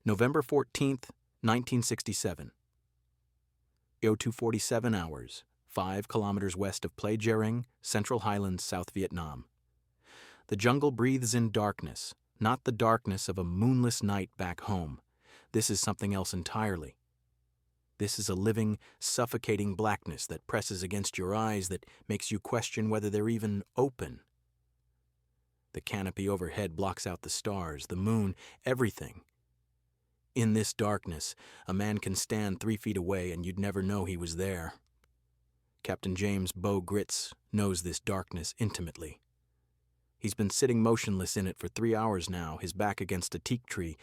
November 14th, 1967. 0247 hours, 5 kilometers west of Plagearing, Central Highlands, South Vietnam. The jungle breathes in darkness, not the darkness of a moonless night back home. This is something else entirely. This is a living, suffocating blackness that presses against your eyes that makes you question whether they're even open. The canopy overhead blocks out the stars, the moon, everything. In this darkness, a man can stand 3 feet away and you'd never know he was there. Captain James Bo Gritz knows this darkness intimately. He's been sitting motionless in it for 3 hours now, his back against a teak tree,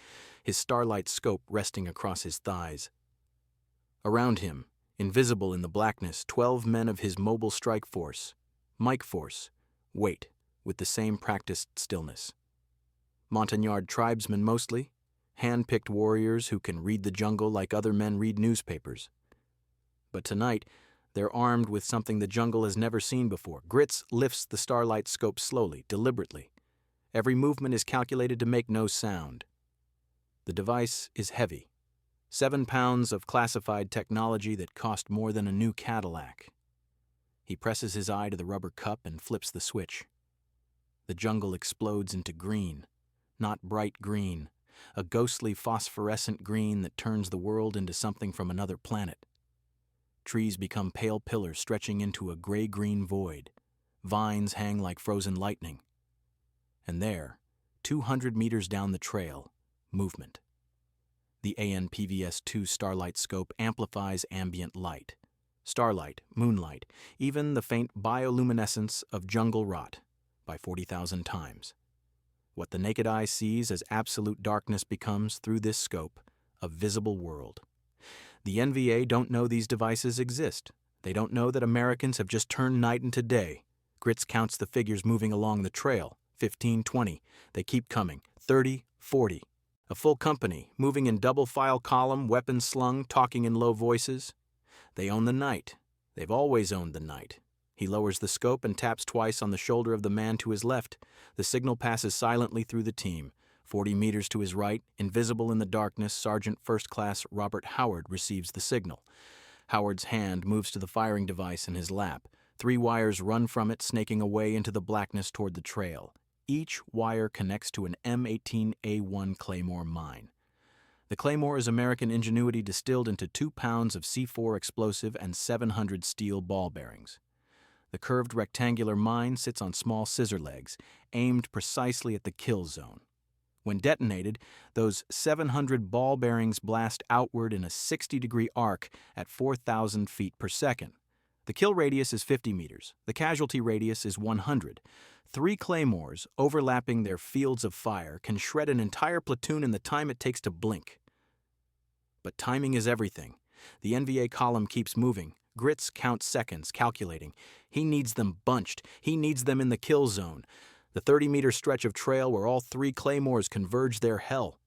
his Starlight scope resting across his thighs. Around him, invisible in the blackness, 12 men of his mobile strike force, Mike Force, wait with the same practiced stillness. Montagnard tribesmen mostly, hand-picked warriors who can read the jungle like other men read newspapers. But tonight, they're armed with something the jungle has never seen before. Gritz lifts the Starlight scope slowly, deliberately. Every movement is calculated to make no sound. The device is heavy. 7 pounds of classified technology that cost more than a new Cadillac. He presses his eye to the rubber cup and flips the switch. The jungle explodes into green, not bright green, a ghostly phosphorescent green that turns the world into something from another planet. Trees become pale pillars stretching into a gray-green void. Vines hang like frozen lightning. And there, 200 meters down the trail, movement. The ANPVS-2 Starlight scope amplifies ambient light. Starlight, moonlight, even the faint bioluminescence of jungle rot by 40,000 times. What the naked eye sees as absolute darkness becomes, through this scope, a visible world. The NVA don't know these devices exist. They don't know that Americans have just turned night into day. Gritz counts the figures moving along the trail, 15, 20. They keep coming, 30, 40. A full company, moving in double-file column, weapons slung, talking in low voices. They own the night. They've always owned the night. He lowers the scope and taps twice on the shoulder of the man to his left. The signal passes silently through the team. 40 meters to his right, invisible in the darkness, Sergeant First Class Robert Howard receives the signal. Howard's hand moves to the firing device in his lap. 3 wires run from it, snaking away into the blackness toward the trail. Each wire connects to an M18A1 Claymore mine. The Claymore is American ingenuity distilled into 2 pounds of C4 explosive and 700 steel ball bearings. The curved rectangular mine sits on small scissor legs, aimed precisely at the kill zone. When detonated, those 700 ball bearings blast outward in a 60-degree arc at 4,000 feet per second. The kill radius is 50 meters. The casualty radius is 100. 3 Claymores, overlapping their fields of fire, can shred an entire platoon in the time it takes to blink. But timing is everything. The NVA column keeps moving. Gritz counts seconds, calculating. He needs them bunched. He needs them in the kill zone. The 30-meter stretch of trail where all 3 Claymores converge their hell.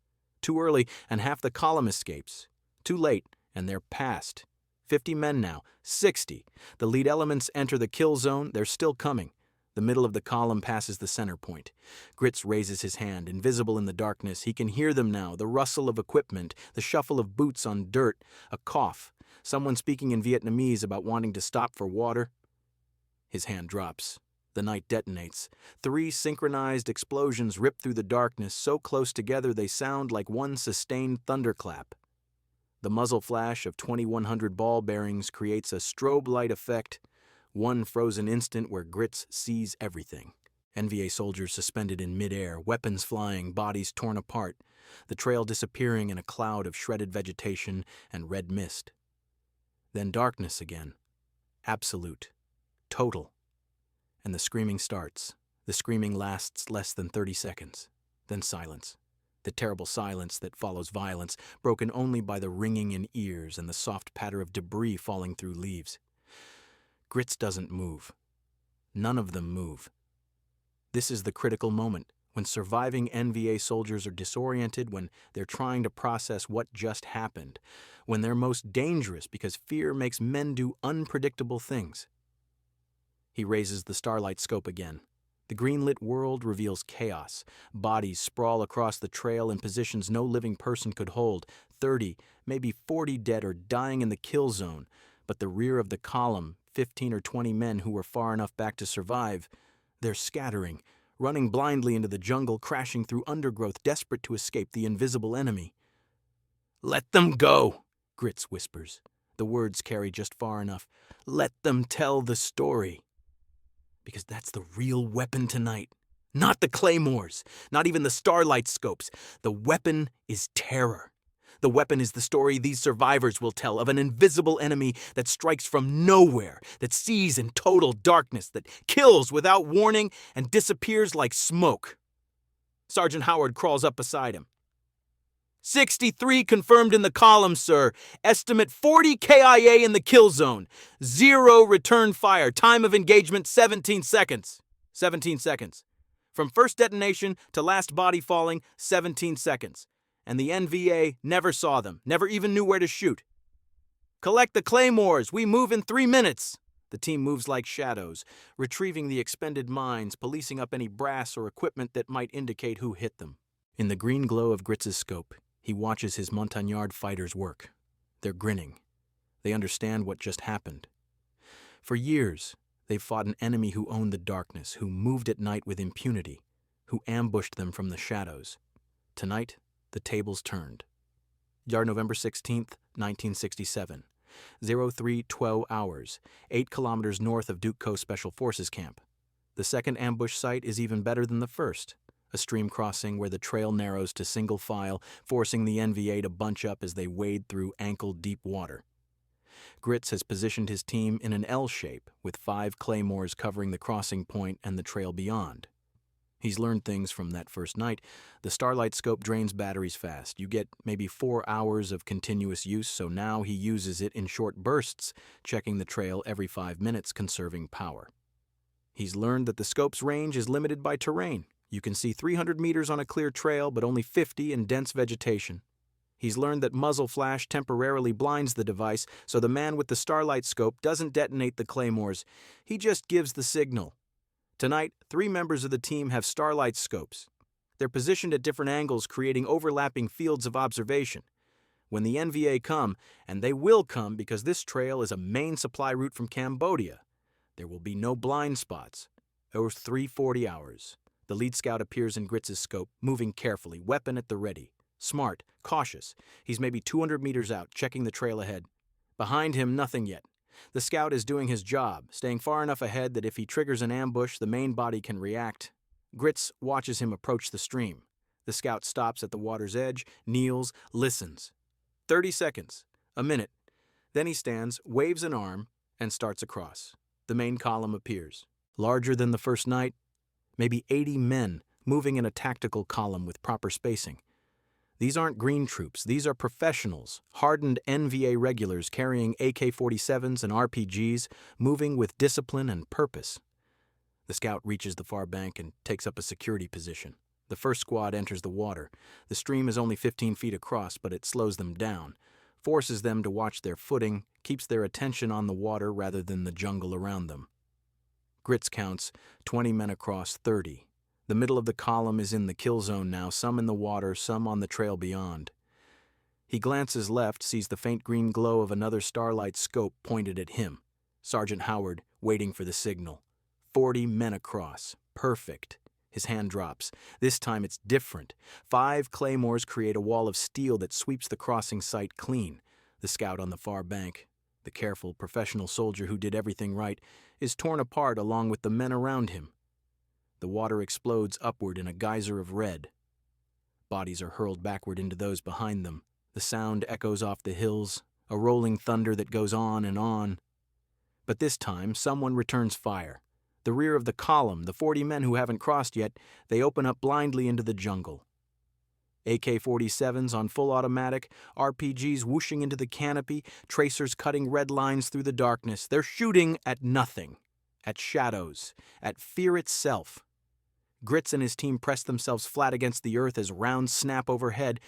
Too early, and half the column escapes. Too late, and they're past. 50 men now. 60. The lead elements enter the kill zone. They're still coming. The middle of the column passes the center point. Gritz raises his hand. Invisible in the darkness, he can hear them now, the rustle of equipment, the shuffle of boots on dirt, a cough. Someone speaking in Vietnamese about wanting to stop for water. His hand drops. The night detonates. 3 synchronized explosions rip through the darkness, so close together they sound like one sustained thunderclap. The muzzle flash of 2,100 ball bearings creates a strobe light effect, one frozen instant where Gritz sees everything. NVA soldiers suspended in midair, weapons flying, bodies torn apart, the trail disappearing in a cloud of shredded vegetation and red mist. Then darkness again. Absolute. Total. And the screaming starts. The screaming lasts less than 30 seconds. Then silence. The terrible silence that follows violence, broken only by the ringing in ears and the soft patter of debris falling through leaves. Gritz doesn't move. None of them move. This is the critical moment, when surviving NVA soldiers are disoriented, when they're trying to process what just happened, when they're most dangerous because fear makes men do unpredictable things. He raises the Starlight scope again. The green-lit world reveals chaos. Bodies sprawl across the trail in positions no living person could hold. 30, maybe 40 dead or dying in the kill zone. But the rear of the column, 15 or 20 men who were far enough back to survive, they're scattering, running blindly into the jungle, crashing through undergrowth, desperate to escape the invisible enemy. "Let them go," Gritz whispers. The words carry just far enough. "Let them tell the story." Because that's the real weapon tonight. Not the Claymores, not even the Starlight scopes. The weapon is terror. The weapon is the story these survivors will tell of an invisible enemy that strikes from nowhere, that sees in total darkness, that kills without warning and disappears like smoke. Sergeant Howard crawls up beside him. 63 confirmed in the column, sir. Estimate 40 KIA in the kill zone. 0 return fire. Time of engagement 17 seconds. 17 seconds. From first detonation to last body falling, 17 seconds. And the NVA never saw them, never even knew where to shoot. Collect the Claymores. We move in 3 minutes. The team moves like shadows, retrieving the expended mines, policing up any brass or equipment that might indicate who hit them. In the green glow of Gritz's scope, he watches his Montagnard fighters work. They're grinning. They understand what just happened. For years, they've fought an enemy who owned the darkness, who moved at night with impunity, who ambushed them from the shadows. Tonight, the tables turned. Yard November 16th, 1967. 03:12 hours, 8 kilometers north of Duke Coast Special Forces Camp. The second ambush site is even better than the first. A stream crossing where the trail narrows to single file, forcing the NVA to bunch up as they wade through ankle-deep water. Gritz has positioned his team in an L shape, with 5 Claymores covering the crossing point and the trail beyond. He's learned things from that first night. The Starlight scope drains batteries fast. You get maybe 4 hours of continuous use, so now he uses it in short bursts, checking the trail every 5 minutes, conserving power. He's learned that the scope's range is limited by terrain. You can see 300 meters on a clear trail, but only 50 in dense vegetation. He's learned that muzzle flash temporarily blinds the device, so the man with the Starlight scope doesn't detonate the Claymores. He just gives the signal. Tonight, 3 members of the team have Starlight scopes. They're positioned at different angles, creating overlapping fields of observation. When the NVA come, and they will come because this trail is a main supply route from Cambodia, there will be no blind spots. Over 3:40 hours. The lead scout appears in Gritz's scope, moving carefully, weapon at the ready. Smart, cautious. He's maybe 200 meters out, checking the trail ahead. Behind him, nothing yet. The scout is doing his job, staying far enough ahead that if he triggers an ambush, the main body can react. Gritz watches him approach the stream. The scout stops at the water's edge, kneels, listens. 30 seconds, a minute. Then he stands, waves an arm, and starts across. The main column appears. Larger than the first night, maybe 80 men moving in a tactical column with proper spacing. These aren't green troops. These are professionals, hardened NVA regulars carrying AK-47s and RPGs, moving with discipline and purpose. The scout reaches the far bank and takes up a security position. The first squad enters the water. The stream is only 15 feet across, but it slows them down, forces them to watch their footing, keeps their attention on the water rather than the jungle around them. Gritz counts 20 men across 30. The middle of the column is in the kill zone now, some in the water, some on the trail beyond. He glances left, sees the faint green glow of another Starlight scope pointed at him. Sergeant Howard, waiting for the signal. 40 men across. Perfect. His hand drops. This time it's different. 5 Claymores create a wall of steel that sweeps the crossing site clean. The scout on the far bank, the careful, professional soldier who did everything right, is torn apart along with the men around him. The water explodes upward in a geyser of red. Bodies are hurled backward into those behind them. The sound echoes off the hills, a rolling thunder that goes on and on. But this time, someone returns fire. The rear of the column, the 40 men who haven't crossed yet, they open up blindly into the jungle. AK-47s on full automatic, RPGs whooshing into the canopy, tracers cutting red lines through the darkness. They're shooting at nothing, at shadows, at fear itself. Gritz and his team press themselves flat against the earth as rounds snap overhead.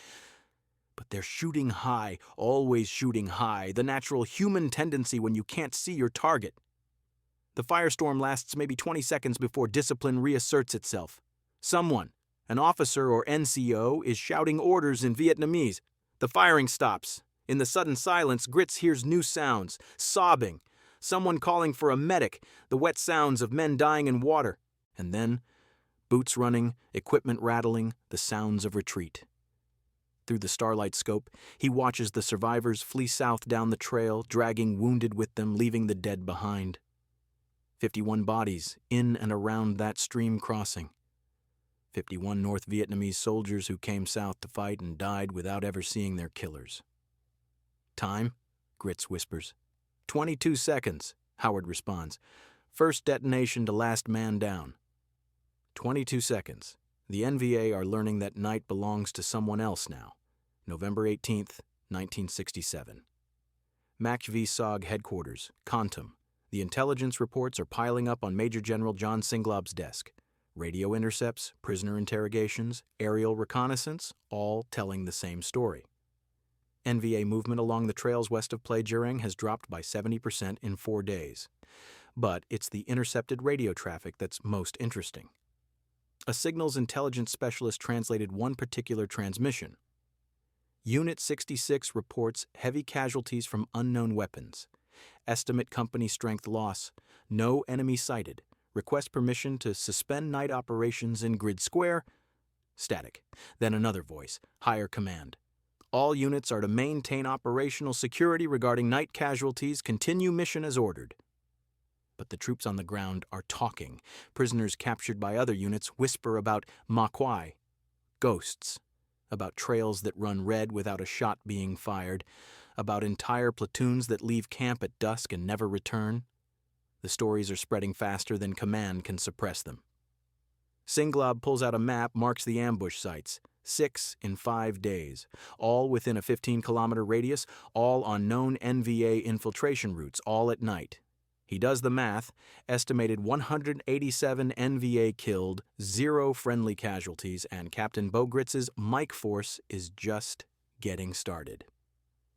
But they're shooting high, always shooting high, the natural human tendency when you can't see your target. The firestorm lasts maybe 20 seconds before discipline reasserts itself. Someone, an officer or NCO, is shouting orders in Vietnamese. The firing stops. In the sudden silence, Gritz hears new sounds, sobbing, someone calling for a medic, the wet sounds of men dying in water. And then, boots running, equipment rattling, the sounds of retreat. Through the Starlight scope, he watches the survivors flee south down the trail, dragging wounded with them, leaving the dead behind. 51 bodies in and around that stream crossing. 51 North Vietnamese soldiers who came south to fight and died without ever seeing their killers. Time? Gritz whispers. 22 seconds, Howard responds. First detonation to last man down. 22 seconds. The NVA are learning that night belongs to someone else now. November 18th, 1967. MACV-SOG headquarters, Kontum. The intelligence reports are piling up on Major General John Singlob's desk. Radio intercepts, prisoner interrogations, aerial reconnaissance, all telling the same story. NVA movement along the trails west of Plei Jureng has dropped by 70% in 4 days. But it's the intercepted radio traffic that's most interesting. A signals intelligence specialist translated one particular transmission. Unit 66 reports heavy casualties from unknown weapons. Estimate company strength loss. No enemy sighted. Request permission to suspend night operations in Grid Square. Static. Then another voice. Higher command. All units are to maintain operational security regarding night casualties. Continue mission as ordered. But the troops on the ground are talking. Prisoners captured by other units whisper about MACV, ghosts, about trails that run red without a shot being fired, about entire platoons that leave camp at dusk and never return. The stories are spreading faster than command can suppress them. Singlob pulls out a map, marks the ambush sites. 6 in 5 days, all within a 15-kilometer radius, all on known NVA infiltration routes, all at night. He does the math, estimated 187 NVA killed, 0 friendly casualties, and Captain Bo Gritz's Mike Force is just getting started.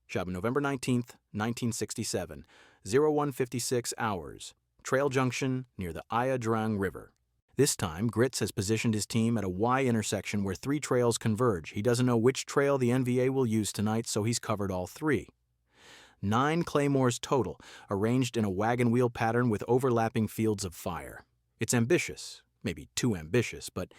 Shab, November 19th, 1967, 0156 hours, Trail Junction near the Ia Drang River. This time, Gritz has positioned his team at a Y intersection where 3 trails converge. He doesn't know which trail the NVA will use tonight, so he's covered all 3. 9 Claymores total, arranged in a wagon wheel pattern with overlapping fields of fire. It's ambitious, maybe too ambitious, but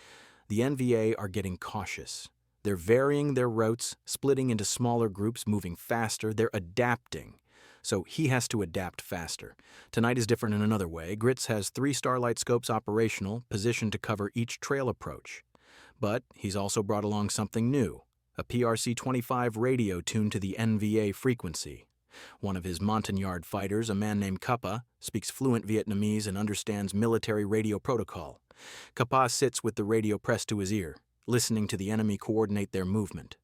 the NVA are getting cautious. They're varying their routes, splitting into smaller groups, moving faster. They're adapting. So he has to adapt faster. Tonight is different in another way. Gritz has 3 Starlight scopes operational, positioned to cover each trail approach. But he's also brought along something new, a PRC-25 radio tuned to the NVA frequency. One of his Montagnard fighters, a man named Kappa, speaks fluent Vietnamese and understands military radio protocol. Kappa sits with the radio pressed to his ear, listening to the enemy coordinate their movement.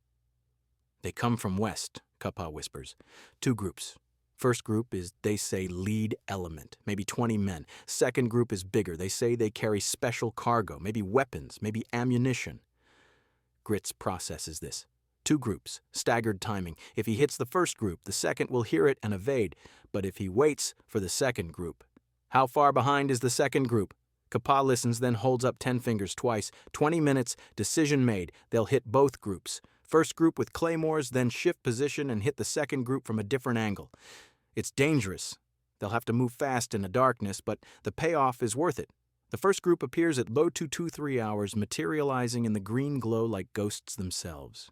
They come from west, Kappa whispers. 2 groups. First group is, they say, lead element, maybe 20 men. Second group is bigger. They say they carry special cargo, maybe weapons, maybe ammunition. Gritz processes this. 2 groups, staggered timing. If he hits the first group, the second will hear it and evade. But if he waits for the second group. How far behind is the second group? Kappa listens, then holds up 10 fingers twice. 20 minutes, decision made. They'll hit both groups. First group with claymores, then shift position and hit the second group from a different angle. It's dangerous. They'll have to move fast in the darkness, but the payoff is worth it. The first group appears at low 223 hours, materializing in the green glow like ghosts themselves.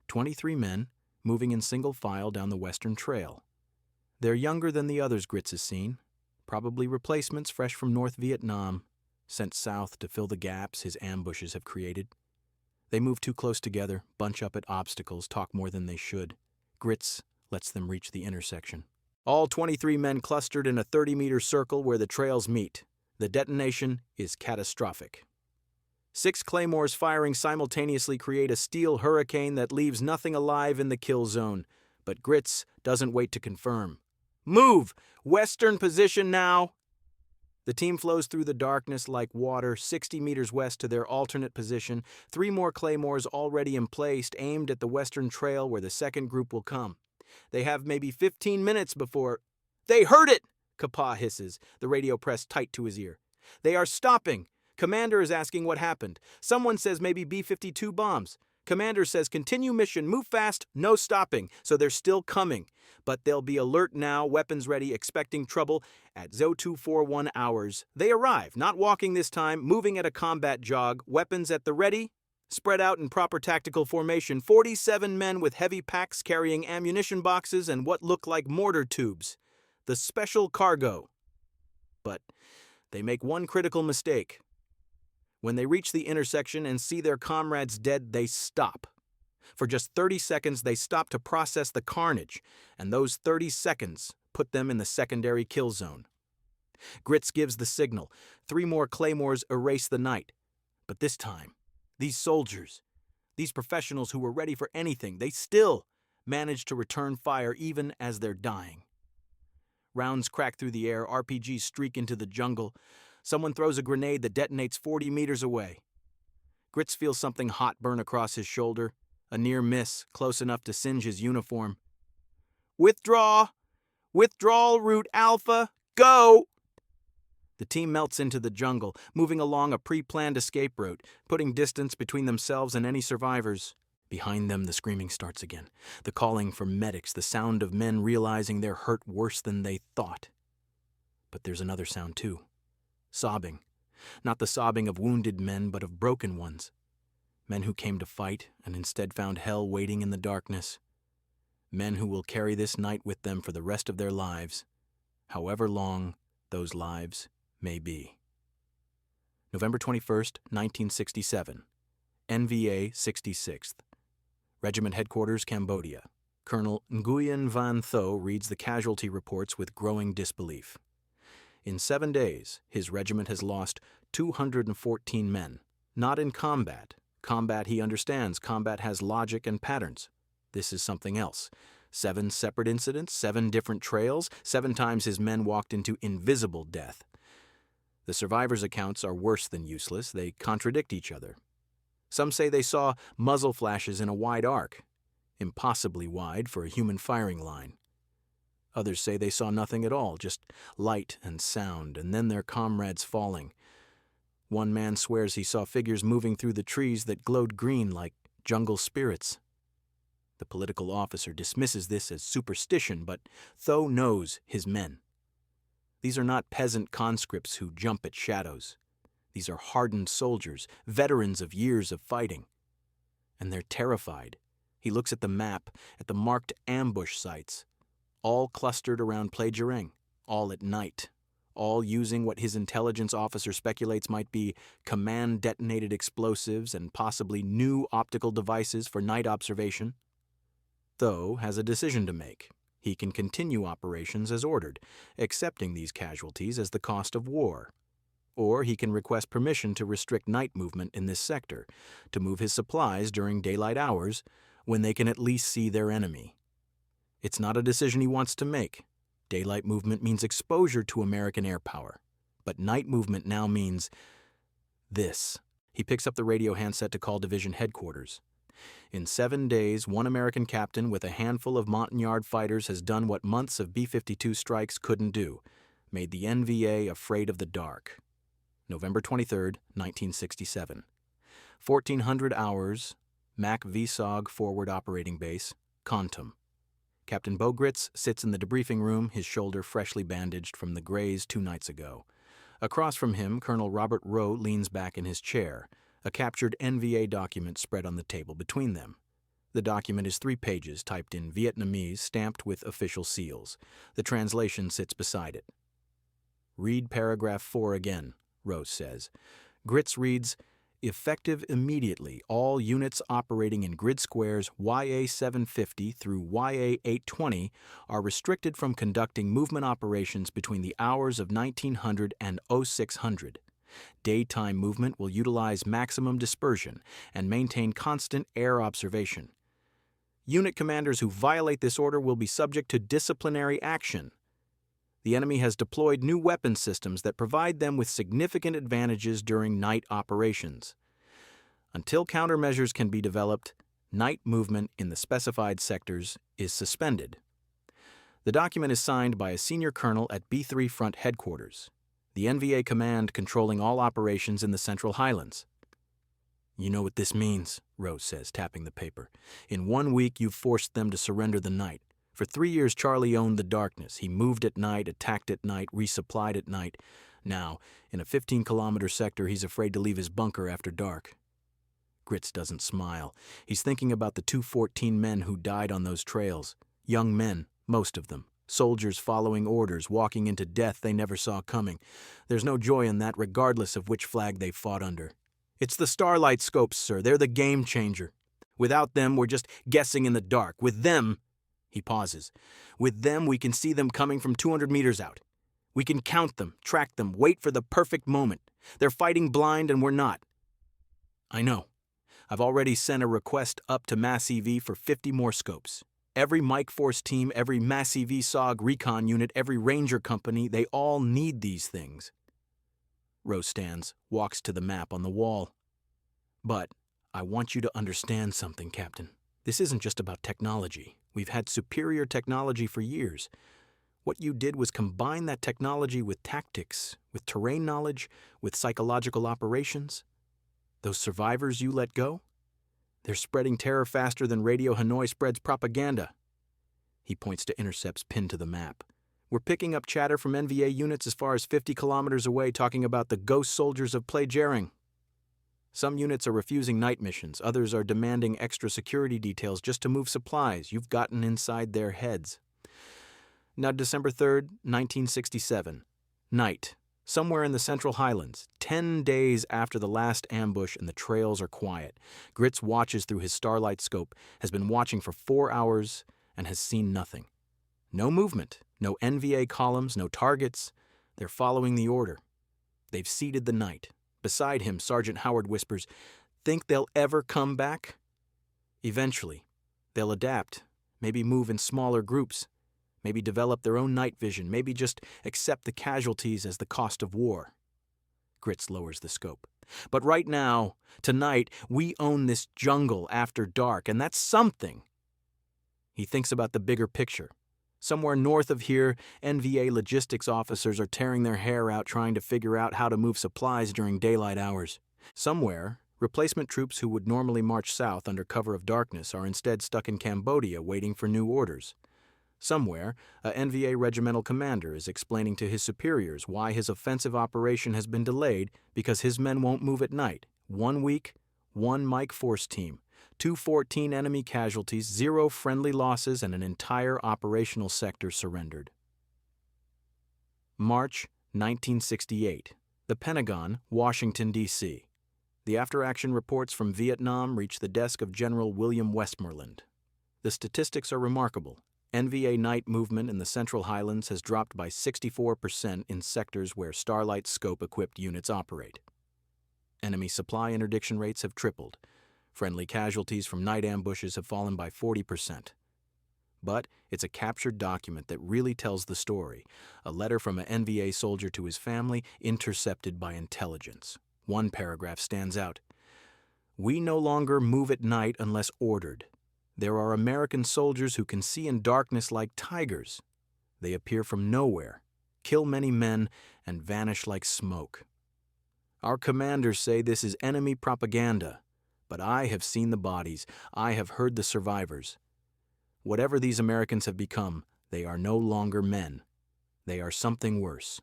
23 men, moving in single file down the western trail. They're younger than the others Gritz has seen, probably replacements fresh from North Vietnam, sent south to fill the gaps his ambushes have created. They move too close together, bunch up at obstacles, talk more than they should. Gritz lets them reach the intersection. All 23 men clustered in a 30-meter circle where the trails meet. The detonation is catastrophic. 6 claymores firing simultaneously create a steel hurricane that leaves nothing alive in the kill zone. But Gritz doesn't wait to confirm. Move! Western position now! The team flows through the darkness like water, 60 meters west to their alternate position. 3 more claymores already in place, aimed at the western trail where the second group will come. They have maybe 15 minutes before... They heard it! Kapah hisses, the radio pressed tight to his ear. They are stopping! Commander is asking what happened. Someone says maybe B-52 bombs. Commander says continue mission, move fast, no stopping, so they're still coming. But they'll be alert now, weapons ready, expecting trouble. At 0241 hours, they arrive, not walking this time, moving at a combat jog, weapons at the ready, spread out in proper tactical formation, 47 men with heavy packs carrying ammunition boxes and what look like mortar tubes. The special cargo. But they make one critical mistake. When they reach the intersection and see their comrades dead, they stop. For just 30 seconds, they stop to process the carnage, and those 30 seconds put them in the secondary kill zone. Gritz gives the signal. 3 more Claymores erase the night. But this time, these soldiers, these professionals who were ready for anything, they still manage to return fire even as they're dying. Rounds crack through the air, RPGs streak into the jungle. Someone throws a grenade that detonates 40 meters away. Gritz feels something hot burn across his shoulder, a near miss, close enough to singe his uniform. Withdraw! Withdrawal route Alpha, go! The team melts into the jungle, moving along a pre-planned escape route, putting distance between themselves and any survivors. Behind them, the screaming starts again, the calling for medics, the sound of men realizing they're hurt worse than they thought. But there's another sound too. Sobbing. Not the sobbing of wounded men, but of broken ones. Men who came to fight and instead found hell waiting in the darkness. Men who will carry this night with them for the rest of their lives, however long those lives may be. November 21st, 1967. NVA 66th. Regiment Headquarters, Cambodia. Colonel Nguyen Van Tho reads the casualty reports with growing disbelief. In 7 days, his regiment has lost 214 men. Not in combat. Combat, he understands. Combat has logic and patterns. This is something else. 7 separate incidents, 7 different trails, 7 times his men walked into invisible death. The survivors' accounts are worse than useless. They contradict each other. Some say they saw muzzle flashes in a wide arc, impossibly wide for a human firing line. Others say they saw nothing at all, just light and sound, and then their comrades falling. One man swears he saw figures moving through the trees that glowed green like jungle spirits. The political officer dismisses this as superstition, but Tho knows his men. These are not peasant conscripts who jump at shadows. These are hardened soldiers, veterans of years of fighting. And they're terrified. He looks at the map, at the marked ambush sites, all clustered around Plagereng, all at night, all using what his intelligence officer speculates might be command-detonated explosives and possibly new optical devices for night observation. Tho has a decision to make. He can continue operations as ordered, accepting these casualties as the cost of war. Or he can request permission to restrict night movement in this sector, to move his supplies during daylight hours when they can at least see their enemy. It's not a decision he wants to make. Daylight movement means exposure to American air power. But night movement now means this. He picks up the radio handset to call division headquarters. In 7 days, one American captain with a handful of Montagnard fighters has done what months of B-52 strikes couldn't do, made the NVA afraid of the dark. November 23rd, 1967. 1400 hours, MACV-SOG Forward Operating Base, Kontum. Captain Bo Gritz sits in the debriefing room, his shoulder freshly bandaged from the graze 2 nights ago. Across from him, Colonel Robert Rowe leans back in his chair, a captured NVA document spread on the table between them. The document is 3 pages, typed in Vietnamese, stamped with official seals. The translation sits beside it. Read paragraph 4 again, Rose says. Gritz reads, effective immediately, all units operating in grid squares YA 750 through YA 820 are restricted from conducting movement operations between the hours of 1900 and 0600. Daytime movement will utilize maximum dispersion and maintain constant air observation. Unit commanders who violate this order will be subject to disciplinary action. The enemy has deployed new weapon systems that provide them with significant advantages during night operations. Until countermeasures can be developed, night movement in the specified sectors is suspended. The document is signed by a senior colonel at B3 Front Headquarters, the NVA command controlling all operations in the Central Highlands. "You know what this means," Rose says, tapping the paper. "In 1 week, you've forced them to surrender the night. For 3 years, Charlie owned the darkness. He moved at night, attacked at night, resupplied at night. Now, in a 15-kilometer sector, he's afraid to leave his bunker after dark." Gritz doesn't smile. He's thinking about the 214 men who died on those trails. Young men, most of them. Soldiers following orders, walking into death they never saw coming. There's no joy in that, regardless of which flag they fought under. "It's the Starlight scopes, sir. They're the game changer. Without them, we're just guessing in the dark. With them..." He pauses. "With them, we can see them coming from 200 meters out. We can count them, track them, wait for the perfect moment. They're fighting blind and we're not." "I know. I've already sent a request up to MACV for 50 more scopes. Every Mike Force team, every MACV-SOG recon unit, every ranger company, they all need these things." Rose stands, walks to the map on the wall. "But I want you to understand something, Captain. This isn't just about technology. We've had superior technology for years. What you did was combine that technology with tactics, with terrain knowledge, with psychological operations. Those survivors you let go? They're spreading terror faster than Radio Hanoi spreads propaganda." He points to intercepts pinned to the map. "We're picking up chatter from NVA units as far as 50 kilometers away talking about the ghost soldiers of Playgering. Some units are refusing night missions. Others are demanding extra security details just to move supplies. You've gotten inside their heads." Now, December 3rd, 1967. Night. Somewhere in the Central Highlands, 10 days after the last ambush, and the trails are quiet. Gritz watches through his Starlight scope, has been watching for 4 hours, and has seen nothing. No movement, no NVA columns, no targets. They're following the order. They've seeded the night. Beside him, Sergeant Howard whispers, "Think they'll ever come back?" "Eventually. They'll adapt, maybe move in smaller groups. Maybe develop their own night vision, maybe just accept the casualties as the cost of war." Gritz lowers the scope. "But right now, tonight, we own this jungle after dark, and that's something." He thinks about the bigger picture. Somewhere north of here, NVA logistics officers are tearing their hair out trying to figure out how to move supplies during daylight hours. Somewhere, replacement troops who would normally march south under cover of darkness are instead stuck in Cambodia waiting for new orders. Somewhere, a NVA regimental commander is explaining to his superiors why his offensive operation has been delayed because his men won't move at night. 1 week, 1 Mike Force team, 214 enemy casualties, 0 friendly losses, and an entire operational sector surrendered. March 1968. The Pentagon, Washington, D.C. The after-action reports from Vietnam reach the desk of General William Westmoreland. The statistics are remarkable. NVA night movement in the Central Highlands has dropped by 64% in sectors where Starlight scope-equipped units operate. Enemy supply interdiction rates have tripled. Friendly casualties from night ambushes have fallen by 40%. But it's a captured document that really tells the story, a letter from an NVA soldier to his family intercepted by intelligence. One paragraph stands out. "We no longer move at night unless ordered. There are American soldiers who can see in darkness like tigers. They appear from nowhere, kill many men, and vanish like smoke. Our commanders say this is enemy propaganda, but I have seen the bodies, I have heard the survivors. Whatever these Americans have become, they are no longer men. They are something worse."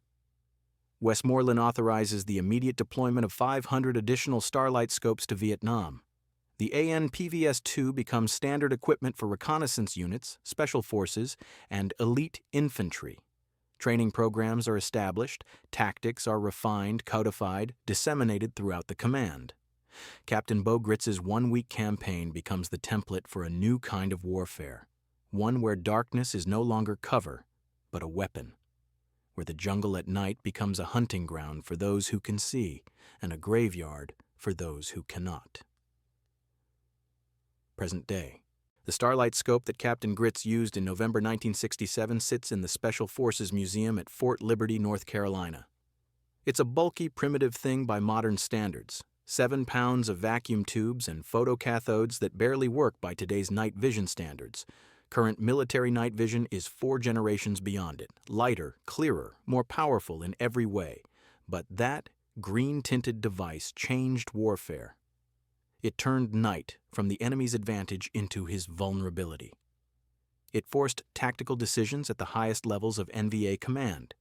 Westmoreland authorizes the immediate deployment of 500 additional Starlight scopes to Vietnam. The AN-PVS-2 becomes standard equipment for reconnaissance units, special forces, and elite infantry. Training programs are established, tactics are refined, codified, disseminated throughout the command. Captain Bo Gritz's 1-week campaign becomes the template for a new kind of warfare, one where darkness is no longer cover, but a weapon, where the jungle at night becomes a hunting ground for those who can see, and a graveyard for those who cannot. Present day. The Starlight scope that Captain Gritz used in November 1967 sits in the Special Forces Museum at Fort Liberty, North Carolina. It's a bulky, primitive thing by modern standards, 7 pounds of vacuum tubes and photocathodes that barely work by today's night vision standards, Current military night vision is 4 generations beyond it, lighter, clearer, more powerful in every way. But that green-tinted device changed warfare. It turned night from the enemy's advantage into his vulnerability. It forced tactical decisions at the highest levels of NVA command.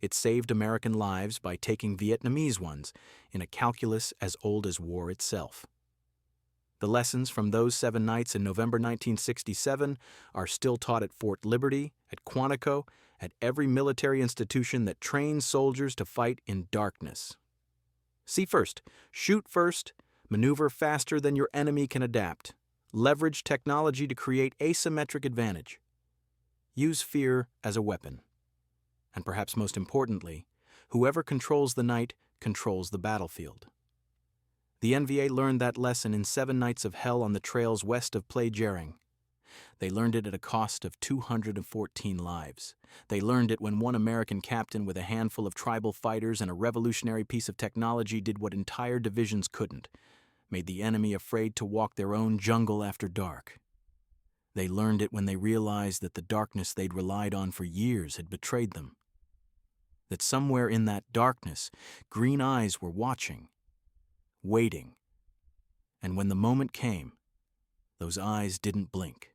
It saved American lives by taking Vietnamese ones in a calculus as old as war itself. The lessons from those 7 nights in November 1967 are still taught at Fort Liberty, at Quantico, at every military institution that trains soldiers to fight in darkness. See first, shoot first, maneuver faster than your enemy can adapt, leverage technology to create asymmetric advantage. Use fear as a weapon. And perhaps most importantly, whoever controls the night controls the battlefield. The NVA learned that lesson in 7 nights of hell on the trails west of Plaquemine. They learned it at a cost of 214 lives. They learned it when one American captain with a handful of tribal fighters and a revolutionary piece of technology did what entire divisions couldn't, made the enemy afraid to walk their own jungle after dark. They learned it when they realized that the darkness they'd relied on for years had betrayed them. That somewhere in that darkness, green eyes were watching, waiting. And when the moment came, those eyes didn't blink.